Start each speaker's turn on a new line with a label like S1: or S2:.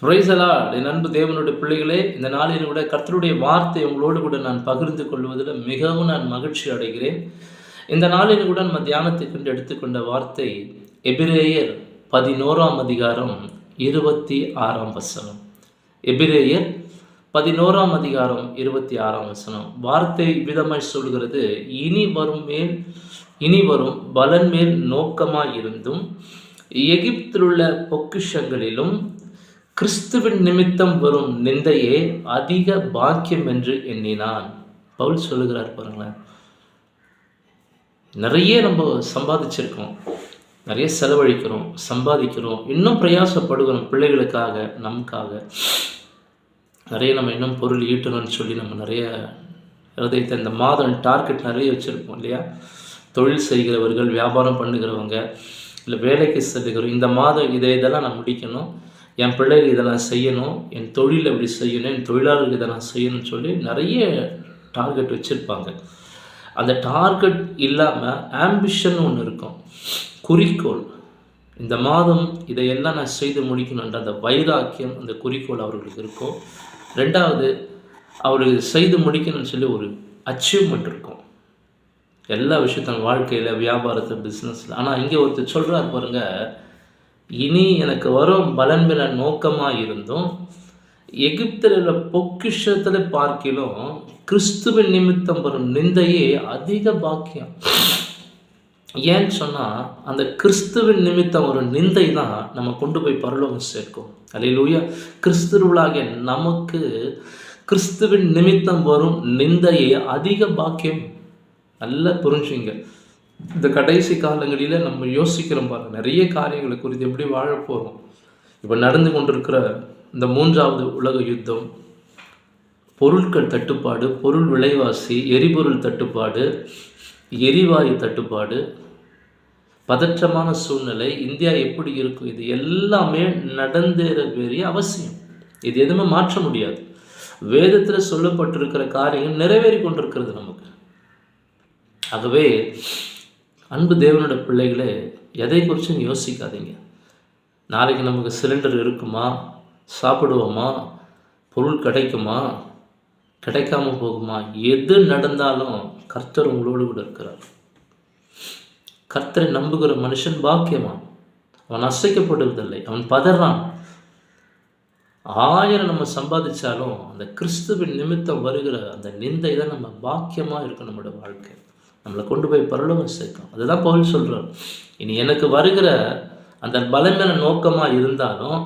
S1: Praise the Lord. என் அன்பு தேவனுடைய பிள்ளைகளே, இந்த நாளில் கூட கர்த்தருடைய வார்த்தை உங்களோடு கூட நான் பகிர்ந்து கொள்வதில் மிகவும் நான் மகிழ்ச்சி அடைகிறேன். இந்த நாளில் கூட நம்ம தியானத்துக்கு எடுத்துக்கொண்ட வார்த்தை எபிரேயர் 11ஆம் அதிகாரம் 26ஆம் வசனம். எபிரேயர் 11ஆம் அதிகாரம் 26ஆம் வசனம். வார்த்தை விதமாய் சொல்கிறது, இனி வரும் பலன் மேல் நோக்கமாய் இருந்தும் எகிப்திலுள்ள பொக்கிஷங்களிலும் கிறிஸ்துவின் நிமித்தம் வரும் நிந்தையே அதிக பாக்கியம் என்று எண்ணினான். பவுல் சொல்லுகிறார் பாருங்களேன். நிறைய நம்ம சம்பாதிச்சிருக்கோம், நிறைய செலவழிக்கிறோம், சம்பாதிக்கிறோம், இன்னும் பிரயாசப்படுகிறோம் பிள்ளைகளுக்காக, நமக்காக நிறைய நம்ம இன்னும் பொருள் ஈட்டணும்னு சொல்லி நம்ம நிறைய ஹிருதயத்தை இந்த மாதம் டார்கெட் நிறைய வச்சுருப்போம் இல்லையா? தொழில் செய்கிறவர்கள், வியாபாரம் பண்ணுகிறவங்க, இல்லை வேலைக்கு செல்லுகிறோம், இந்த மாதம் இதெல்லாம் நான் முடிக்கணும், என் பிள்ளைகள் இதெல்லாம் செய்யணும், என் தொழில் எப்படி செய்யணும், என் தொழிலாளர்கள் இதெல்லாம் செய்யணும்னு சொல்லி நிறைய டார்கெட் வச்சுருப்பாங்க. அந்த டார்கெட் இல்லாமல் ஆம்பிஷன் ஒன்று இருக்கும், குறிக்கோள். இந்த மாதம் இதையெல்லாம் நான் செய்து முடிக்கணுன்ற அந்த வைராக்கியம், அந்த குறிக்கோள் அவர்களுக்கு இருக்கும். ரெண்டாவது, அவர்கள் செய்து முடிக்கணும்னு சொல்லி ஒரு அச்சீவ்மெண்ட் இருக்கும் எல்லா விஷயத்தின் வாழ்க்கையில், வியாபாரத்தில், பிஸ்னஸில். ஆனால் இங்கே ஒருத்தர் சொல்கிறார் பாருங்க, இனி எனக்கு வரும் பலன் மேல நோக்கமாக இருந்தும் எகிப்தில் உள்ள பொக்கிஷத்தில் பார்க்கிலும் கிறிஸ்துவின் நிமித்தம் வரும் நிந்தையே அதிக பாக்கியம். ஏன்னு சொன்னால், அந்த கிறிஸ்துவின் நிமித்தம் ஒரு நிந்தை தான் நம்ம கொண்டு போய் பரலோகம் சேர்க்கும். அல்லேலூயா. கிறிஸ்துவர்களாகிய நமக்கு கிறிஸ்துவின் நிமித்தம் வரும் நிந்தையே அதிக பாக்கியம். நல்லா புரிஞ்சுங்க. இந்த கடைசி காலங்களில் நம்ம யோசிக்கிறோம் பாருங்கள், நிறைய காரியங்களை குறித்து எப்படி வாழ போகிறோம். இப்போ நடந்து கொண்டிருக்கிற இந்த 3வது உலக யுத்தம், பொருட்கள் தட்டுப்பாடு, பொருள் விலைவாசி, எரிபொருள் தட்டுப்பாடு, எரிவாயு தட்டுப்பாடு, பதற்றமான சூழ்நிலை, இந்தியா எப்படி இருக்கும், இது எல்லாமே நடந்தேற வேண்டிய அவசியம். இது எதுவுமே மாற்ற முடியாது. வேதத்தில் சொல்லப்பட்டிருக்கிற காரியங்கள் நிறைவேறி கொண்டிருக்கிறது நமக்கு. ஆகவே அன்பு தேவனோட பிள்ளைகளே, எதை குறிச்சும் யோசிக்காதீங்க. நாளைக்கு நமக்கு சிலிண்டர் இருக்குமா, சாப்பிடுவோமா, பொருள் கிடைக்குமா, கிடைக்காம போகுமா, எது நடந்தாலும் கர்த்தர் உங்களோடு கூட இருக்கிறார். கர்த்தரை நம்புகிற மனுஷன் பாக்கியமான். அவன் அசைக்கப்படுவதில்லை, அவன் பதறான். 1000 நம்ம சம்பாதிச்சாலும் அந்த கிறிஸ்துவின் நிமித்தம் வருகிற அந்த நிந்தை தான் நம்ம பாக்கியமாக இருக்கும். நம்மளோட வாழ்க்கை நம்மளை கொண்டு போய் பரலோகம் சேர்க்கும். அதுதான் பவுல் சொல்கிறார். இனி எனக்கு வருகிற அந்த பலன் மேல நோக்கமாக இருந்தாலும்